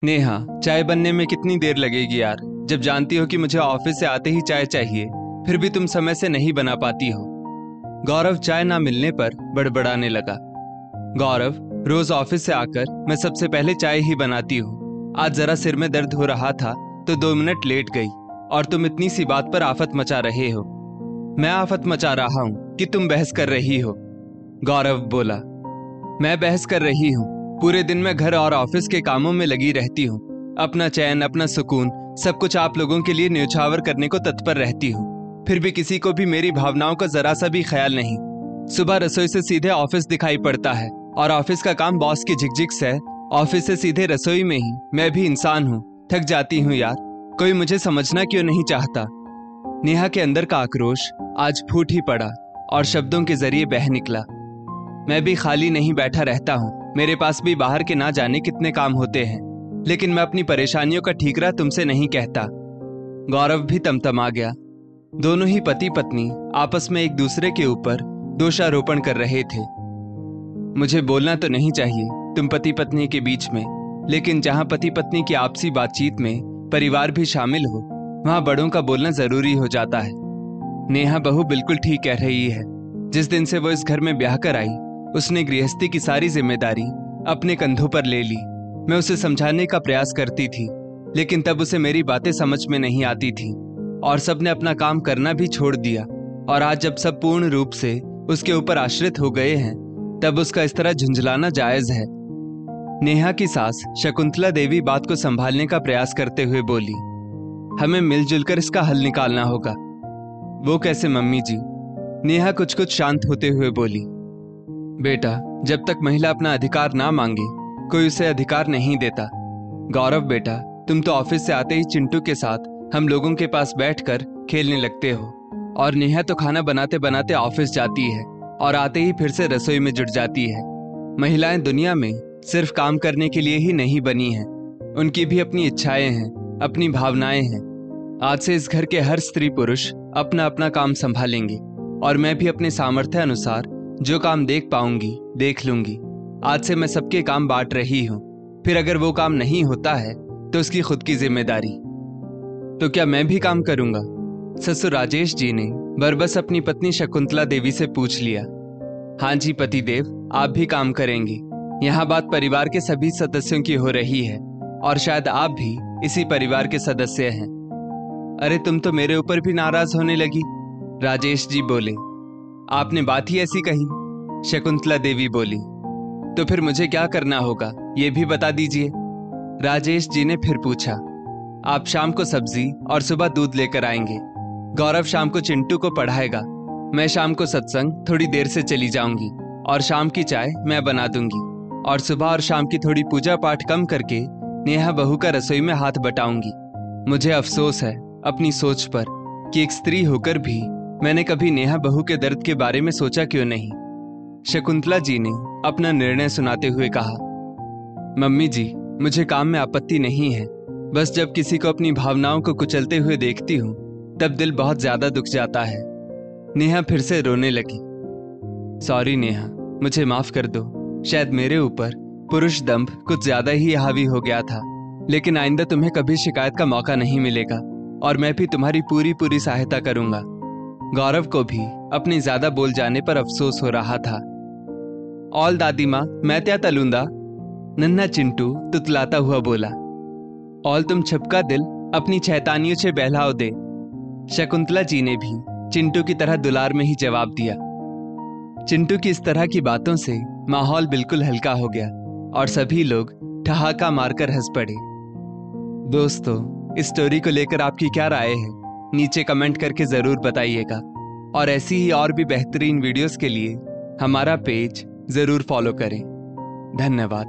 नेहा, चाय बनने में कितनी देर लगेगी यार। जब जानती हो कि मुझे ऑफिस से आते ही चाय चाहिए, फिर भी तुम समय से नहीं बना पाती हो। गौरव चाय ना मिलने पर बड़बड़ाने लगा। गौरव, रोज ऑफिस से आकर मैं सबसे पहले चाय ही बनाती हूँ। आज जरा सिर में दर्द हो रहा था तो 2 मिनट लेट गई और तुम इतनी सी बात पर आफत मचा रहे हो। मैं आफत मचा रहा हूँ कि तुम बहस कर रही हो? गौरव बोला। मैं बहस कर रही हूँ? पूरे दिन मैं घर और ऑफिस के कामों में लगी रहती हूँ। अपना चैन, अपना सुकून, सब कुछ आप लोगों के लिए न्यौछावर करने को तत्पर रहती हूँ। फिर भी किसी को भी मेरी भावनाओं का जरा सा भी ख्याल नहीं। सुबह रसोई से सीधे ऑफिस दिखाई पड़ता है और ऑफिस का काम बॉस की झिकझिक से ऑफिस से सीधे रसोई में ही। मैं भी इंसान हूँ, थक जाती हूँ यार। कोई मुझे समझना क्यों नहीं चाहता? नेहा के अंदर का आक्रोश आज फूट ही पड़ा और शब्दों के जरिए बह निकला। मैं भी खाली नहीं बैठा रहता हूँ। मेरे पास भी बाहर के ना जाने कितने काम होते हैं, लेकिन मैं अपनी परेशानियों का ठीकरा तुमसे नहीं कहता। गौरव भी तमतमा गया। दोनों ही पति पत्नी आपस में एक दूसरे के ऊपर दोषारोपण कर रहे थे। मुझे बोलना तो नहीं चाहिए तुम पति पत्नी के बीच में, लेकिन जहां पति पत्नी की आपसी बातचीत में परिवार भी शामिल हो, वहां बड़ों का बोलना जरूरी हो जाता है। नेहा बहू बिल्कुल ठीक कह रही है। जिस दिन से वो इस घर में ब्याह कर आई, उसने गृहस्थी की सारी जिम्मेदारी अपने कंधों पर ले ली। मैं उसे समझाने का प्रयास करती थी, लेकिन तब उसे मेरी बातें समझ में नहीं आती थी और सबने अपना काम करना भी छोड़ दिया। और आज जब सब पूर्ण रूप से उसके ऊपर आश्रित हो गए हैं, तब उसका इस तरह झुंझलाना जायज है। नेहा की सास शकुंतला देवी बात को संभालने का प्रयास करते हुए बोली, हमें मिलजुल कर इसका हल निकालना होगा। वो कैसे मम्मी जी? नेहा कुछ कुछ शांत होते हुए बोली, बेटा, जब तक महिला अपना अधिकार ना मांगे, कोई उसे अधिकार नहीं देता। गौरव बेटा, तुम तो ऑफिस से आते ही चिंटू के साथ हम लोगों के पास बैठकर खेलने लगते हो, और नेहा तो खाना बनाते बनाते ऑफिस जाती है और आते ही फिर से रसोई में जुट जाती है। महिलाएं दुनिया में सिर्फ काम करने के लिए ही नहीं बनी हैं। उनकी भी अपनी इच्छाएं हैं, अपनी भावनाएं हैं। आज से इस घर के हर स्त्री पुरुष अपना अपना काम संभालेंगे और मैं भी अपने सामर्थ्य अनुसार जो काम देख पाऊंगी देख लूंगी। आज से मैं सबके काम बांट रही हूँ। फिर अगर वो काम नहीं होता है तो उसकी खुद की जिम्मेदारी। तो क्या मैं भी काम करूंगा? ससुर राजेश जी ने बरबस अपनी पत्नी शकुंतला देवी से पूछ लिया। हाँ जी पतिदेव, आप भी काम करेंगे। यहाँ बात परिवार के सभी सदस्यों की हो रही है और शायद आप भी इसी परिवार के सदस्य हैं। अरे तुम तो मेरे ऊपर भी नाराज होने लगी। राजेश जी बोले, आपने बात ही ऐसी कही। शकुंतला देवी बोली, तो फिर मुझे क्या करना होगा ये भी बता दीजिए। राजेश जी ने फिर पूछा, आप शाम को सब्जी और सुबह दूध लेकर आएंगे। गौरव शाम को चिंटू को पढ़ाएगा। मैं शाम को सत्संग थोड़ी देर से चली जाऊंगी और शाम की चाय मैं बना दूंगी, और सुबह और शाम की थोड़ी पूजा पाठ कम करके नेहा बहू का रसोई में हाथ बटाऊंगी। मुझे अफसोस है अपनी सोच पर कि एक स्त्री होकर भी मैंने कभी नेहा बहू के दर्द के बारे में सोचा क्यों नहीं। शकुंतला जी ने अपना निर्णय सुनाते हुए कहा, मम्मी जी, मुझे काम में आपत्ति नहीं है, बस जब किसी को अपनी भावनाओं को कुचलते हुए देखती हूँ तब दिल बहुत ज्यादा दुख जाता है। नेहा फिर से रोने लगी। सॉरी नेहा, मुझे माफ कर दो। शायद मेरे ऊपर पुरुष दंभ कुछ ज्यादा ही हावी हो गया था, लेकिन आइंदा तुम्हें कभी शिकायत का मौका नहीं मिलेगा और मैं भी तुम्हारी पूरी पूरी सहायता करूंगा। गौरव को भी अपने ज्यादा बोल जाने पर अफसोस हो रहा था। ऑल दादी माँ, मैं क्या तलूंदा? नन्हा चिंटू तुतलाता हुआ बोला। ऑल तुम छपका दिल अपनी छैतानियों से बहलाओ दे। शकुंतला जी ने भी चिंटू की तरह दुलार में ही जवाब दिया। चिंटू की इस तरह की बातों से माहौल बिल्कुल हल्का हो गया और सभी लोग ठहाका मारकर हंस पड़े। दोस्तों, इस स्टोरी को लेकर आपकी क्या राय है? नीचे कमेंट करके जरूर बताइएगा, और ऐसी ही और भी बेहतरीन वीडियोस के लिए हमारा पेज जरूर फॉलो करें। धन्यवाद।